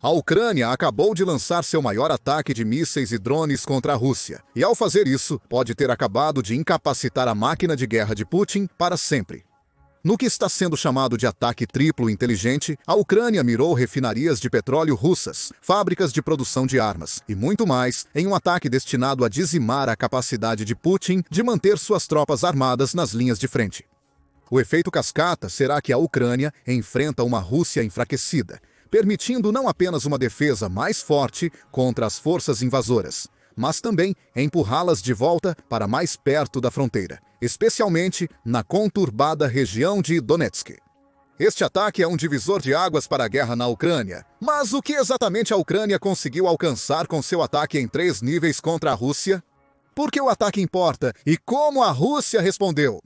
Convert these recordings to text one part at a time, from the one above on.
A Ucrânia acabou de lançar seu maior ataque de mísseis e drones contra a Rússia, e ao fazer isso, pode ter acabado de incapacitar a máquina de guerra de Putin para sempre. No que está sendo chamado de ataque triplo inteligente, a Ucrânia mirou refinarias de petróleo russas, fábricas de produção de armas e muito mais em um ataque destinado a dizimar a capacidade de Putin de manter suas tropas armadas nas linhas de frente. O efeito cascata será que a Ucrânia enfrenta uma Rússia enfraquecida, permitindo não apenas uma defesa mais forte contra as forças invasoras, mas também empurrá-las de volta para mais perto da fronteira, especialmente na conturbada região de Donetsk. Este ataque é um divisor de águas para a guerra na Ucrânia. Mas o que exatamente a Ucrânia conseguiu alcançar com seu ataque em 3 níveis contra a Rússia? Por que o ataque importa e como a Rússia respondeu?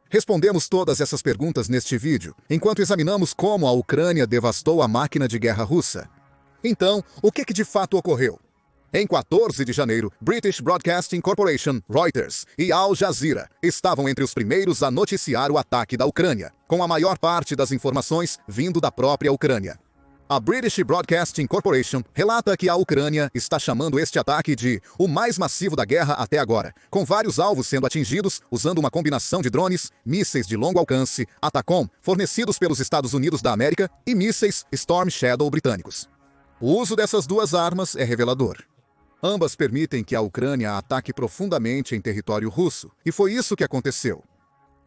Respondemos todas essas perguntas neste vídeo, enquanto examinamos como a Ucrânia devastou a máquina de guerra russa. Então, o que de fato ocorreu? Em 14 de janeiro, British Broadcasting Corporation, Reuters e Al Jazeera estavam entre os primeiros a noticiar o ataque da Ucrânia, com a maior parte das informações vindo da própria Ucrânia. A British Broadcasting Corporation relata que a Ucrânia está chamando este ataque de o mais massivo da guerra até agora, com vários alvos sendo atingidos usando uma combinação de drones, mísseis de longo alcance, Atacom, fornecidos pelos Estados Unidos da América, e mísseis Storm Shadow britânicos. O uso dessas duas armas é revelador. Ambas permitem que a Ucrânia ataque profundamente em território russo, e foi isso que aconteceu.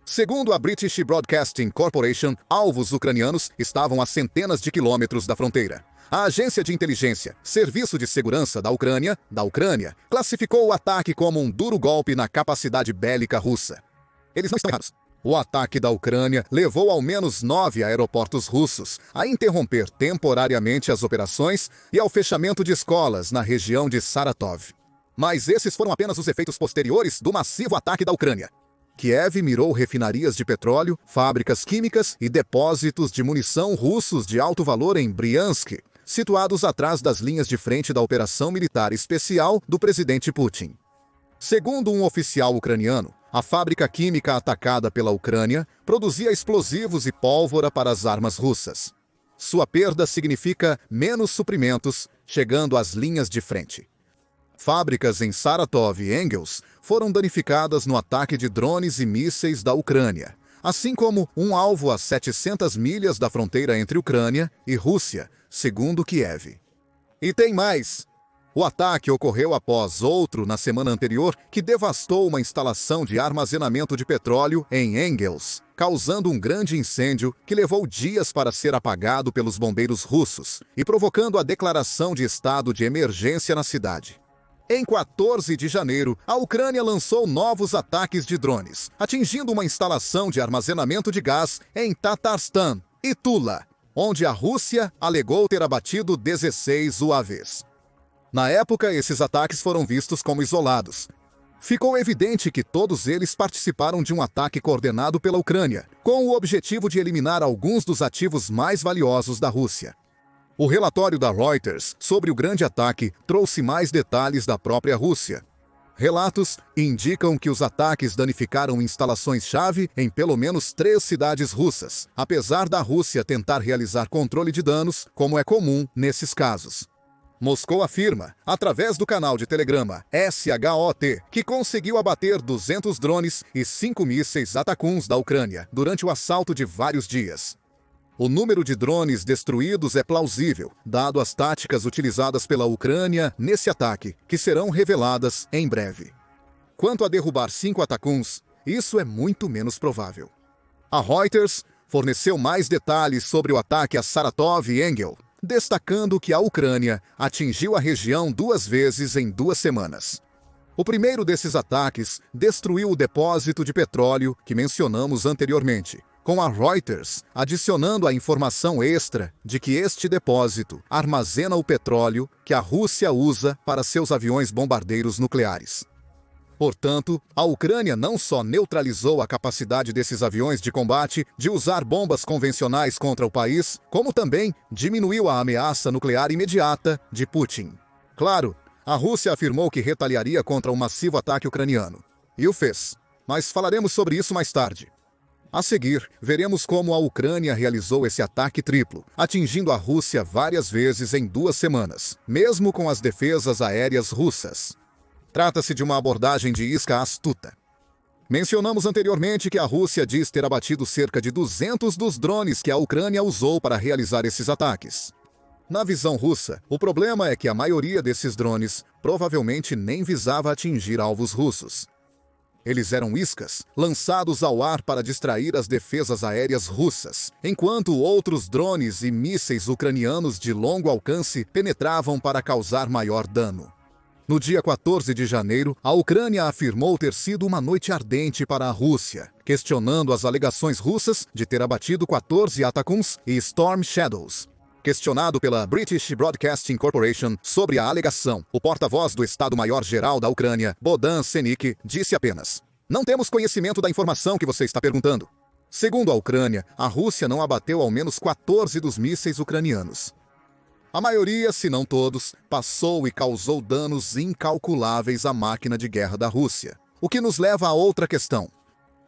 Segundo a British Broadcasting Corporation, alvos ucranianos estavam a centenas de quilômetros da fronteira. A agência de inteligência, Serviço de Segurança da Ucrânia, classificou o ataque como um duro golpe na capacidade bélica russa. Eles não estão errados. O ataque da Ucrânia levou ao menos 9 aeroportos russos a interromper temporariamente as operações e ao fechamento de escolas na região de Saratov. Mas esses foram apenas os efeitos posteriores do massivo ataque da Ucrânia. Kiev mirou refinarias de petróleo, fábricas químicas e depósitos de munição russos de alto valor em Bryansk, situados atrás das linhas de frente da operação militar especial do presidente Putin. Segundo um oficial ucraniano, a fábrica química atacada pela Ucrânia produzia explosivos e pólvora para as armas russas. Sua perda significa menos suprimentos chegando às linhas de frente. Fábricas em Saratov e Engels foram danificadas no ataque de drones e mísseis da Ucrânia, assim como um alvo a 700 milhas da fronteira entre Ucrânia e Rússia, segundo Kiev. E tem mais! O ataque ocorreu após outro na semana anterior que devastou uma instalação de armazenamento de petróleo em Engels, causando um grande incêndio que levou dias para ser apagado pelos bombeiros russos e provocando a declaração de estado de emergência na cidade. Em 14 de janeiro, a Ucrânia lançou novos ataques de drones, atingindo uma instalação de armazenamento de gás em Tatarstan e Tula, onde a Rússia alegou ter abatido 16 UAVs. Na época, esses ataques foram vistos como isolados. Ficou evidente que todos eles participaram de um ataque coordenado pela Ucrânia, com o objetivo de eliminar alguns dos ativos mais valiosos da Rússia. O relatório da Reuters sobre o grande ataque trouxe mais detalhes da própria Rússia. Relatos indicam que os ataques danificaram instalações-chave em pelo menos 3 cidades russas, apesar da Rússia tentar realizar controle de danos, como é comum nesses casos. Moscou afirma, através do canal de telegrama SHOT, que conseguiu abater 200 drones e 5 mísseis Atacuns da Ucrânia durante o assalto de vários dias. O número de drones destruídos é plausível, dado as táticas utilizadas pela Ucrânia nesse ataque, que serão reveladas em breve. Quanto a derrubar 5 Atacuns, isso é muito menos provável. A Reuters forneceu mais detalhes sobre o ataque a Saratov e Engels, destacando que a Ucrânia atingiu a região 2 vezes em 2 semanas. O primeiro desses ataques destruiu o depósito de petróleo que mencionamos anteriormente, com a Reuters adicionando a informação extra de que este depósito armazena o petróleo que a Rússia usa para seus aviões bombardeiros nucleares. Portanto, a Ucrânia não só neutralizou a capacidade desses aviões de combate de usar bombas convencionais contra o país, como também diminuiu a ameaça nuclear imediata de Putin. Claro, a Rússia afirmou que retaliaria contra um massivo ataque ucraniano. E o fez. Mas falaremos sobre isso mais tarde. A seguir, veremos como a Ucrânia realizou esse ataque triplo, atingindo a Rússia várias vezes em 2 semanas, mesmo com as defesas aéreas russas. Trata-se de uma abordagem de isca astuta. Mencionamos anteriormente que a Rússia diz ter abatido cerca de 200 dos drones que a Ucrânia usou para realizar esses ataques. Na visão russa, o problema é que a maioria desses drones provavelmente nem visava atingir alvos russos. Eles eram iscas, lançados ao ar para distrair as defesas aéreas russas, enquanto outros drones e mísseis ucranianos de longo alcance penetravam para causar maior dano. No dia 14 de janeiro, a Ucrânia afirmou ter sido uma noite ardente para a Rússia, questionando as alegações russas de ter abatido 14 Atacms e Storm Shadows. Questionado pela British Broadcasting Corporation sobre a alegação, o porta-voz do Estado-Maior-Geral da Ucrânia, Bohdan Senik, disse apenas: "Não temos conhecimento da informação que você está perguntando." Segundo a Ucrânia, a Rússia não abateu ao menos 14 dos mísseis ucranianos. A maioria, se não todos, passou e causou danos incalculáveis à máquina de guerra da Rússia. O que nos leva a outra questão.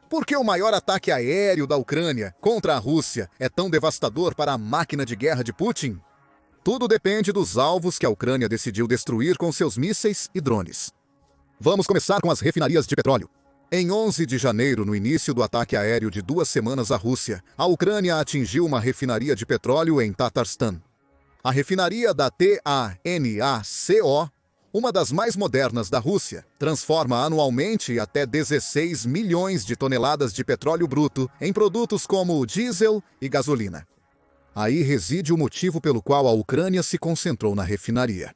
Por que o maior ataque aéreo da Ucrânia contra a Rússia é tão devastador para a máquina de guerra de Putin? Tudo depende dos alvos que a Ucrânia decidiu destruir com seus mísseis e drones. Vamos começar com as refinarias de petróleo. Em 11 de janeiro, no início do ataque aéreo de 2 semanas à Rússia, a Ucrânia atingiu uma refinaria de petróleo em Tatarstan. A refinaria da TANACO, uma das mais modernas da Rússia, transforma anualmente até 16 milhões de toneladas de petróleo bruto em produtos como diesel e gasolina. Aí reside o motivo pelo qual a Ucrânia se concentrou na refinaria.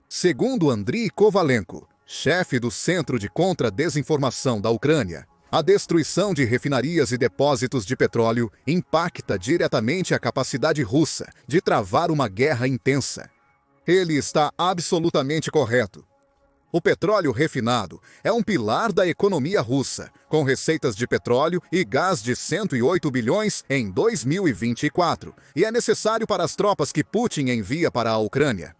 Segundo Andriy Kovalenko, chefe do Centro de Contra-Desinformação da Ucrânia, a destruição de refinarias e depósitos de petróleo impacta diretamente a capacidade russa de travar uma guerra intensa. Ele está absolutamente correto. O petróleo refinado é um pilar da economia russa, com receitas de petróleo e gás de 108 bilhões em 2024, e é necessário para as tropas que Putin envia para a Ucrânia.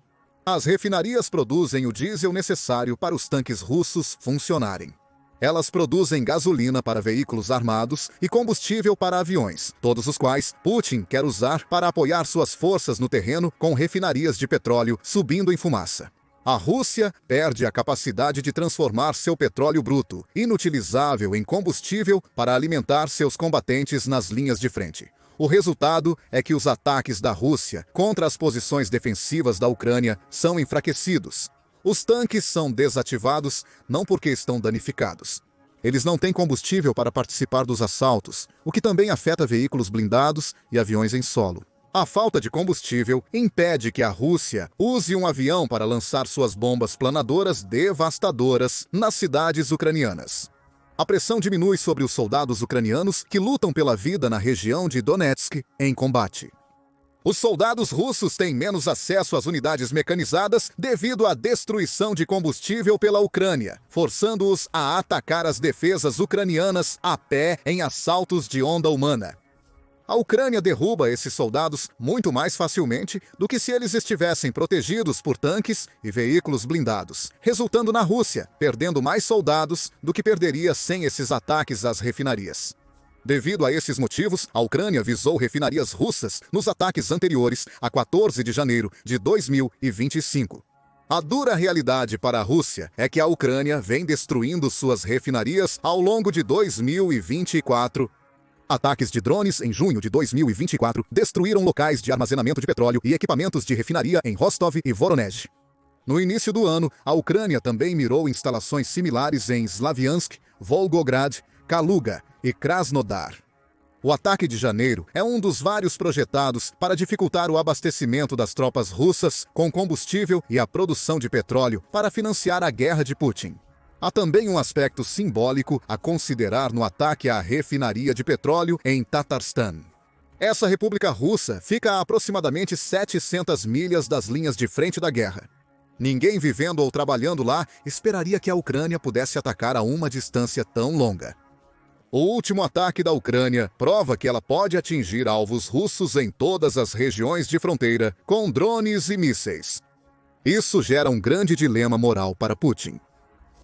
As refinarias produzem o diesel necessário para os tanques russos funcionarem. Elas produzem gasolina para veículos armados e combustível para aviões, todos os quais Putin quer usar para apoiar suas forças no terreno com refinarias de petróleo subindo em fumaça. A Rússia perde a capacidade de transformar seu petróleo bruto, inutilizável em combustível, para alimentar seus combatentes nas linhas de frente. O resultado é que os ataques da Rússia contra as posições defensivas da Ucrânia são enfraquecidos. Os tanques são desativados não porque estão danificados. Eles não têm combustível para participar dos assaltos, o que também afeta veículos blindados e aviões em solo. A falta de combustível impede que a Rússia use um avião para lançar suas bombas planadoras devastadoras nas cidades ucranianas. A pressão diminui sobre os soldados ucranianos que lutam pela vida na região de Donetsk em combate. Os soldados russos têm menos acesso às unidades mecanizadas devido à destruição de combustível pela Ucrânia, forçando-os a atacar as defesas ucranianas a pé em assaltos de onda humana. A Ucrânia derruba esses soldados muito mais facilmente do que se eles estivessem protegidos por tanques e veículos blindados, resultando na Rússia perdendo mais soldados do que perderia sem esses ataques às refinarias. Devido a esses motivos, a Ucrânia visou refinarias russas nos ataques anteriores a 14 de janeiro de 2025. A dura realidade para a Rússia é que a Ucrânia vem destruindo suas refinarias ao longo de 2024. Ataques de drones em junho de 2024 destruíram locais de armazenamento de petróleo e equipamentos de refinaria em Rostov e Voronezh. No início do ano, a Ucrânia também mirou instalações similares em Slaviansk, Volgograd, Kaluga e Krasnodar. O ataque de janeiro é um dos vários projetados para dificultar o abastecimento das tropas russas com combustível e a produção de petróleo para financiar a guerra de Putin. Há também um aspecto simbólico a considerar no ataque à refinaria de petróleo em Tatarstan. Essa república russa fica a aproximadamente 700 milhas das linhas de frente da guerra. Ninguém vivendo ou trabalhando lá esperaria que a Ucrânia pudesse atacar a uma distância tão longa. O último ataque da Ucrânia prova que ela pode atingir alvos russos em todas as regiões de fronteira com drones e mísseis. Isso gera um grande dilema moral para Putin.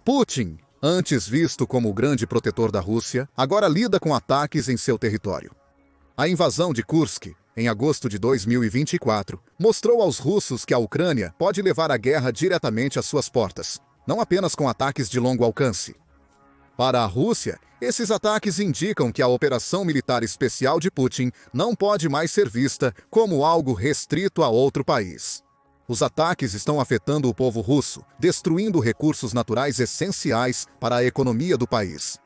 Putin, Antes visto como o grande protetor da Rússia, agora lida com ataques em seu território. A invasão de Kursk, em agosto de 2024, mostrou aos russos que a Ucrânia pode levar a guerra diretamente às suas portas, não apenas com ataques de longo alcance. Para a Rússia, esses ataques indicam que a operação militar especial de Putin não pode mais ser vista como algo restrito a outro país. Os ataques estão afetando o povo russo, destruindo recursos naturais essenciais para a economia do país.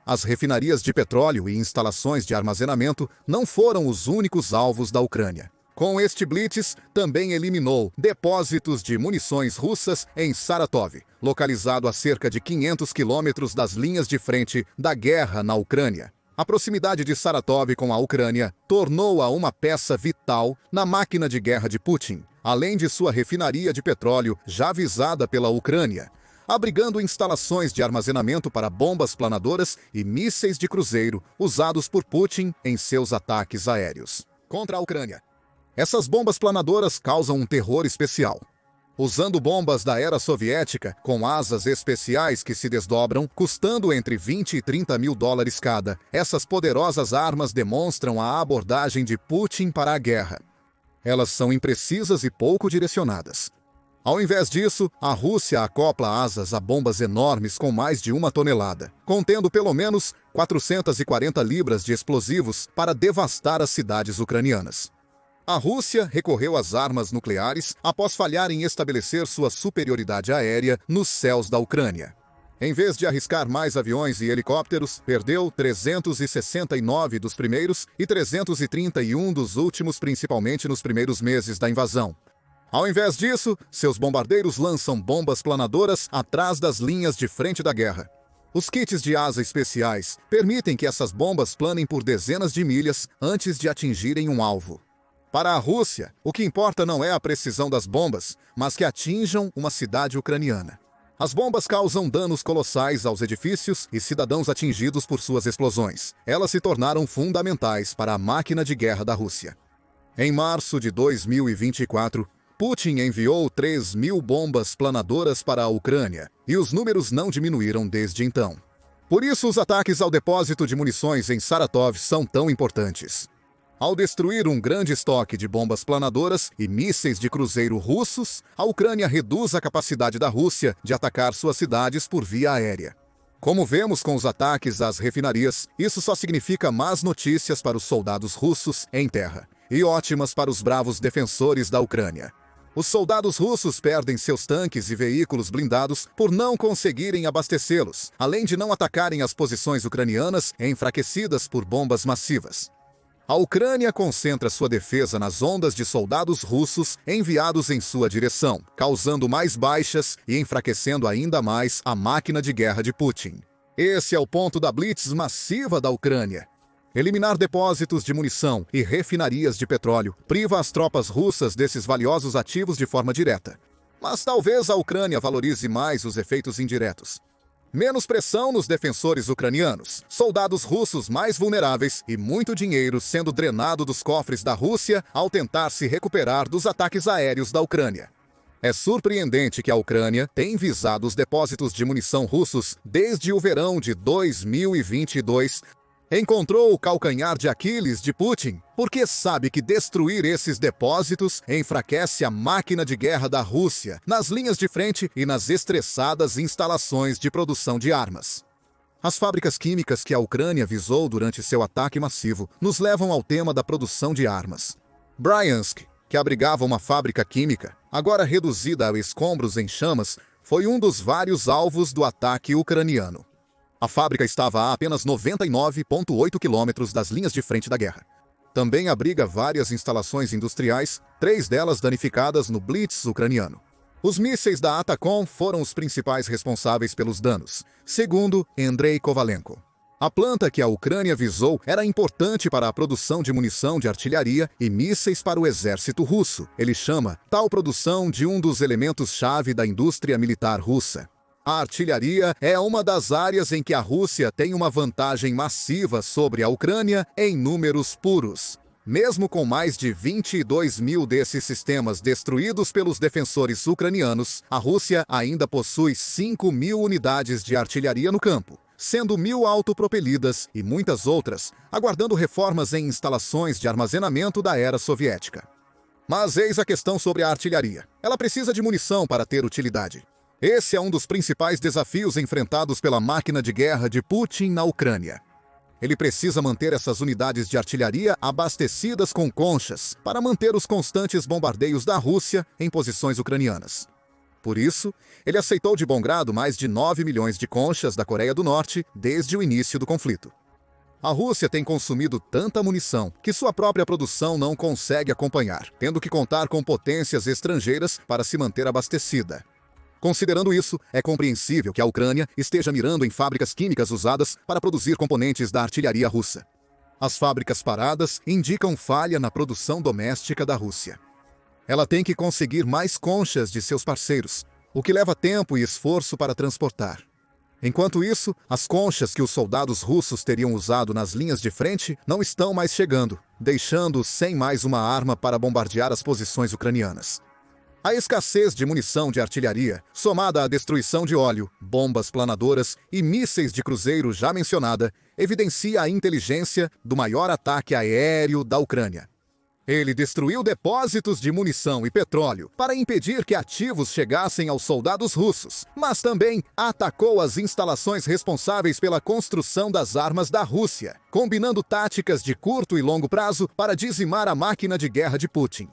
As refinarias de petróleo e instalações de armazenamento não foram os únicos alvos da Ucrânia. Com este blitz, também eliminou depósitos de munições russas em Saratov, localizado a cerca de 500 quilômetros das linhas de frente da guerra na Ucrânia. A proximidade de Saratov com a Ucrânia tornou-a uma peça vital na máquina de guerra de Putin, além de sua refinaria de petróleo já visada pela Ucrânia, abrigando instalações de armazenamento para bombas planadoras e mísseis de cruzeiro usados por Putin em seus ataques aéreos contra a Ucrânia. Essas bombas planadoras causam um terror especial. Usando bombas da era soviética, com asas especiais que se desdobram, custando entre 20 e 30 mil dólares cada, essas poderosas armas demonstram a abordagem de Putin para a guerra. Elas são imprecisas e pouco direcionadas. Ao invés disso, a Rússia acopla asas a bombas enormes com mais de 1 tonelada, contendo pelo menos 440 libras de explosivos para devastar as cidades ucranianas. A Rússia recorreu às armas nucleares após falhar em estabelecer sua superioridade aérea nos céus da Ucrânia. Em vez de arriscar mais aviões e helicópteros, perdeu 369 dos primeiros e 331 dos últimos, principalmente nos primeiros meses da invasão. Ao invés disso, seus bombardeiros lançam bombas planadoras atrás das linhas de frente da guerra. Os kits de asa especiais permitem que essas bombas planem por dezenas de milhas antes de atingirem um alvo. Para a Rússia, o que importa não é a precisão das bombas, mas que atinjam uma cidade ucraniana. As bombas causam danos colossais aos edifícios e cidadãos atingidos por suas explosões. Elas se tornaram fundamentais para a máquina de guerra da Rússia. Em março de 2024, Putin enviou 3.000 bombas planadoras para a Ucrânia, e os números não diminuíram desde então. Por isso, os ataques ao depósito de munições em Saratov são tão importantes. Ao destruir um grande estoque de bombas planadoras e mísseis de cruzeiro russos, a Ucrânia reduz a capacidade da Rússia de atacar suas cidades por via aérea. Como vemos com os ataques às refinarias, isso só significa más notícias para os soldados russos em terra e ótimas para os bravos defensores da Ucrânia. Os soldados russos perdem seus tanques e veículos blindados por não conseguirem abastecê-los, além de não atacarem as posições ucranianas enfraquecidas por bombas massivas. A Ucrânia concentra sua defesa nas ondas de soldados russos enviados em sua direção, causando mais baixas e enfraquecendo ainda mais a máquina de guerra de Putin. Esse é o ponto da blitz massiva da Ucrânia. Eliminar depósitos de munição e refinarias de petróleo priva as tropas russas desses valiosos ativos de forma direta. Mas talvez a Ucrânia valorize mais os efeitos indiretos. Menos pressão nos defensores ucranianos, soldados russos mais vulneráveis e muito dinheiro sendo drenado dos cofres da Rússia ao tentar se recuperar dos ataques aéreos da Ucrânia. É surpreendente que a Ucrânia tenha visado os depósitos de munição russos desde o verão de 2022, encontrou o calcanhar de Aquiles de Putin, porque sabe que destruir esses depósitos enfraquece a máquina de guerra da Rússia nas linhas de frente e nas estressadas instalações de produção de armas. As fábricas químicas que a Ucrânia visou durante seu ataque massivo nos levam ao tema da produção de armas. Bryansk, que abrigava uma fábrica química, agora reduzida a escombros em chamas, foi um dos vários alvos do ataque ucraniano. A fábrica estava a apenas 99,8 quilômetros das linhas de frente da guerra. Também abriga várias instalações industriais, 3 delas danificadas no blitz ucraniano. Os mísseis da Atacom foram os principais responsáveis pelos danos, segundo Andrei Kovalenko. A planta que a Ucrânia visou era importante para a produção de munição de artilharia e mísseis para o exército russo. Ele chama tal produção de um dos elementos-chave da indústria militar russa. A artilharia é uma das áreas em que a Rússia tem uma vantagem massiva sobre a Ucrânia em números puros. Mesmo com mais de 22 mil desses sistemas destruídos pelos defensores ucranianos, a Rússia ainda possui 5 mil unidades de artilharia no campo, sendo 1.000 autopropelidas e muitas outras aguardando reformas em instalações de armazenamento da era soviética. Mas eis a questão sobre a artilharia. Ela precisa de munição para ter utilidade. Esse é um dos principais desafios enfrentados pela máquina de guerra de Putin na Ucrânia. Ele precisa manter essas unidades de artilharia abastecidas com conchas para manter os constantes bombardeios da Rússia em posições ucranianas. Por isso, ele aceitou de bom grado mais de 9 milhões de conchas da Coreia do Norte desde o início do conflito. A Rússia tem consumido tanta munição que sua própria produção não consegue acompanhar, tendo que contar com potências estrangeiras para se manter abastecida. Considerando isso, é compreensível que a Ucrânia esteja mirando em fábricas químicas usadas para produzir componentes da artilharia russa. As fábricas paradas indicam falha na produção doméstica da Rússia. Ela tem que conseguir mais conchas de seus parceiros, o que leva tempo e esforço para transportar. Enquanto isso, as conchas que os soldados russos teriam usado nas linhas de frente não estão mais chegando, deixando-os sem mais uma arma para bombardear as posições ucranianas. A escassez de munição de artilharia, somada à destruição de óleo, bombas planadoras e mísseis de cruzeiro já mencionada, evidencia a inteligência do maior ataque aéreo da Ucrânia. Ele destruiu depósitos de munição e petróleo para impedir que ativos chegassem aos soldados russos, mas também atacou as instalações responsáveis pela construção das armas da Rússia, combinando táticas de curto e longo prazo para dizimar a máquina de guerra de Putin.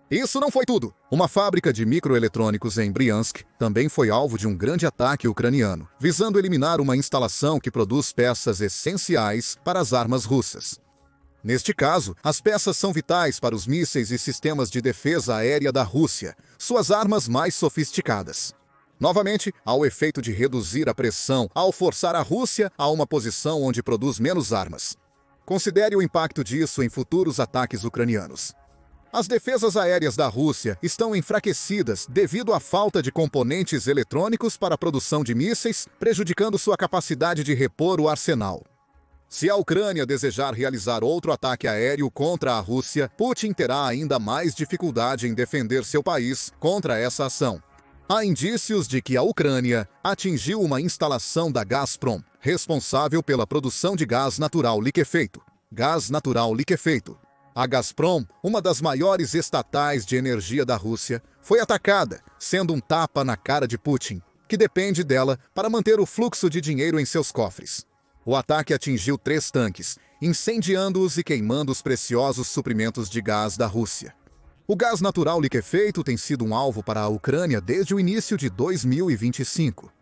Isso não foi tudo. Uma fábrica de microeletrônicos em Bryansk também foi alvo de um grande ataque ucraniano, visando eliminar uma instalação que produz peças essenciais para as armas russas. Neste caso, as peças são vitais para os mísseis e sistemas de defesa aérea da Rússia, suas armas mais sofisticadas. Novamente, há o efeito de reduzir a pressão ao forçar a Rússia a uma posição onde produz menos armas. Considere o impacto disso em futuros ataques ucranianos. As defesas aéreas da Rússia estão enfraquecidas devido à falta de componentes eletrônicos para a produção de mísseis, prejudicando sua capacidade de repor o arsenal. Se a Ucrânia desejar realizar outro ataque aéreo contra a Rússia, Putin terá ainda mais dificuldade em defender seu país contra essa ação. Há indícios de que a Ucrânia atingiu uma instalação da Gazprom, responsável pela produção de gás natural liquefeito. Gás natural liquefeito. A Gazprom, uma das maiores estatais de energia da Rússia, foi atacada, sendo um tapa na cara de Putin, que depende dela para manter o fluxo de dinheiro em seus cofres. O ataque atingiu 3 tanques, incendiando-os e queimando os preciosos suprimentos de gás da Rússia. O gás natural liquefeito tem sido um alvo para a Ucrânia desde o início de 2025.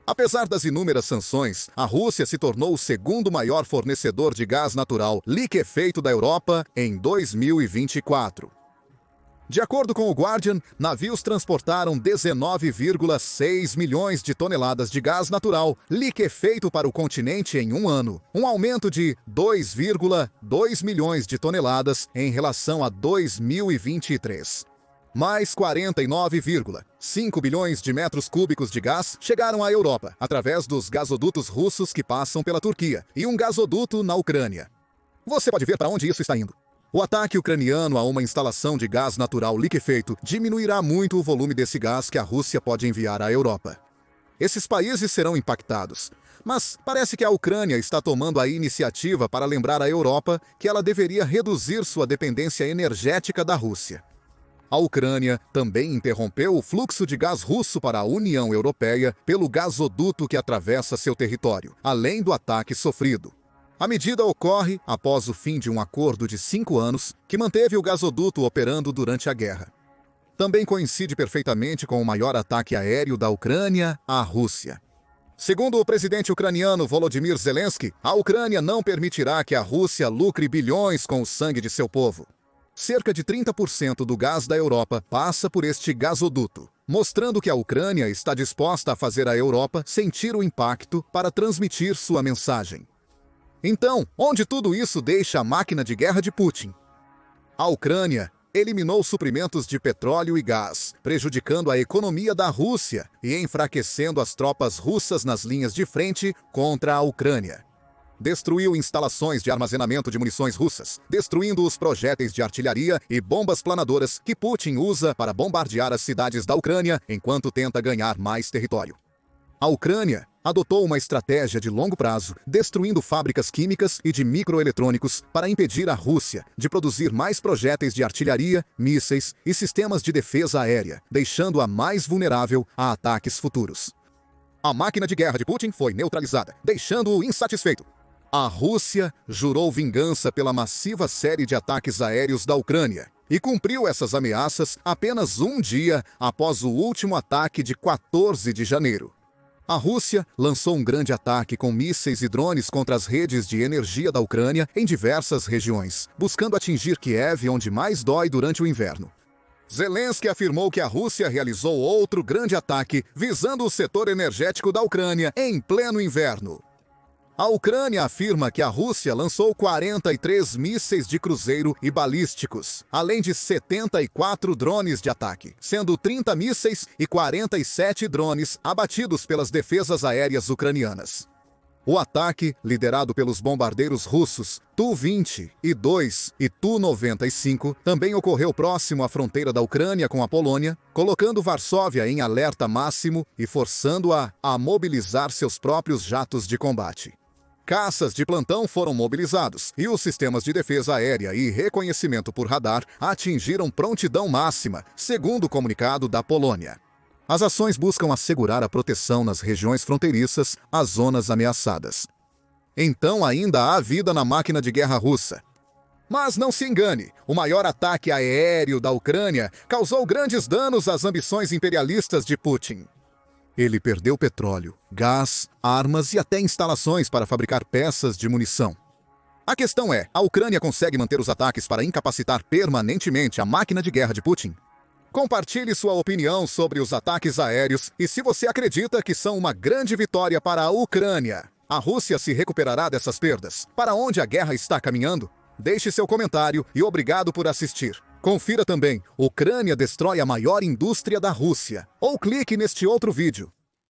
Apesar das inúmeras sanções, a Rússia se tornou o segundo maior fornecedor de gás natural liquefeito da Europa em 2024. De acordo com o Guardian, navios transportaram 19,6 milhões de toneladas de gás natural liquefeito para o continente em um ano, um aumento de 2,2 milhões de toneladas em relação a 2023. Mais 49,5 bilhões de metros cúbicos de gás chegaram à Europa, através dos gasodutos russos que passam pela Turquia e um gasoduto na Ucrânia. Você pode ver para onde isso está indo. O ataque ucraniano a uma instalação de gás natural liquefeito diminuirá muito o volume desse gás que a Rússia pode enviar à Europa. Esses países serão impactados, mas parece que a Ucrânia está tomando a iniciativa para lembrar à Europa que ela deveria reduzir sua dependência energética da Rússia. A Ucrânia também interrompeu o fluxo de gás russo para a União Europeia pelo gasoduto que atravessa seu território, além do ataque sofrido. A medida ocorre após o fim de um acordo de 5 anos que manteve o gasoduto operando durante a guerra. Também coincide perfeitamente com o maior ataque aéreo da Ucrânia à Rússia. Segundo o presidente ucraniano Volodymyr Zelensky, a Ucrânia não permitirá que a Rússia lucre bilhões com o sangue de seu povo. Cerca de 30% do gás da Europa passa por este gasoduto, mostrando que a Ucrânia está disposta a fazer a Europa sentir o impacto para transmitir sua mensagem. Então, onde tudo isso deixa a máquina de guerra de Putin? A Ucrânia eliminou suprimentos de petróleo e gás, prejudicando a economia da Rússia e enfraquecendo as tropas russas nas linhas de frente contra a Ucrânia. destruiu instalações de armazenamento de munições russas, destruindo os projéteis de artilharia e bombas planadoras que Putin usa para bombardear as cidades da Ucrânia enquanto tenta ganhar mais território. A Ucrânia adotou uma estratégia de longo prazo, destruindo fábricas químicas e de microeletrônicos para impedir a Rússia de produzir mais projéteis de artilharia, mísseis e sistemas de defesa aérea, deixando-a mais vulnerável a ataques futuros. A máquina de guerra de Putin foi neutralizada, deixando-o insatisfeito. A Rússia jurou vingança pela massiva série de ataques aéreos da Ucrânia e cumpriu essas ameaças apenas um dia após o último ataque de 14 de janeiro. A Rússia lançou um grande ataque com mísseis e drones contra as redes de energia da Ucrânia em diversas regiões, buscando atingir Kiev onde mais dói durante o inverno. Zelensky afirmou que a Rússia realizou outro grande ataque visando o setor energético da Ucrânia em pleno inverno. A Ucrânia afirma que a Rússia lançou 43 mísseis de cruzeiro e balísticos, além de 74 drones de ataque, sendo 30 mísseis e 47 drones abatidos pelas defesas aéreas ucranianas. O ataque, liderado pelos bombardeiros russos Tu-22 e Tu-95, também ocorreu próximo à fronteira da Ucrânia com a Polônia, colocando Varsóvia em alerta máximo e forçando-a a mobilizar seus próprios jatos de combate. Caças de plantão foram mobilizados e os sistemas de defesa aérea e reconhecimento por radar atingiram prontidão máxima, segundo o comunicado da Polônia. As ações buscam assegurar a proteção nas regiões fronteiriças às zonas ameaçadas. Então ainda há vida na máquina de guerra russa. Mas não se engane, o maior ataque aéreo da Ucrânia causou grandes danos às ambições imperialistas de Putin. Ele perdeu petróleo, gás, armas e até instalações para fabricar peças de munição. A questão é, a Ucrânia consegue manter os ataques para incapacitar permanentemente a máquina de guerra de Putin? Compartilhe sua opinião sobre os ataques aéreos e se você acredita que são uma grande vitória para a Ucrânia. A Rússia se recuperará dessas perdas? Para onde a guerra está caminhando? Deixe seu comentário e obrigado por assistir. Confira também, Ucrânia destrói a maior indústria da Rússia. Ou clique neste outro vídeo.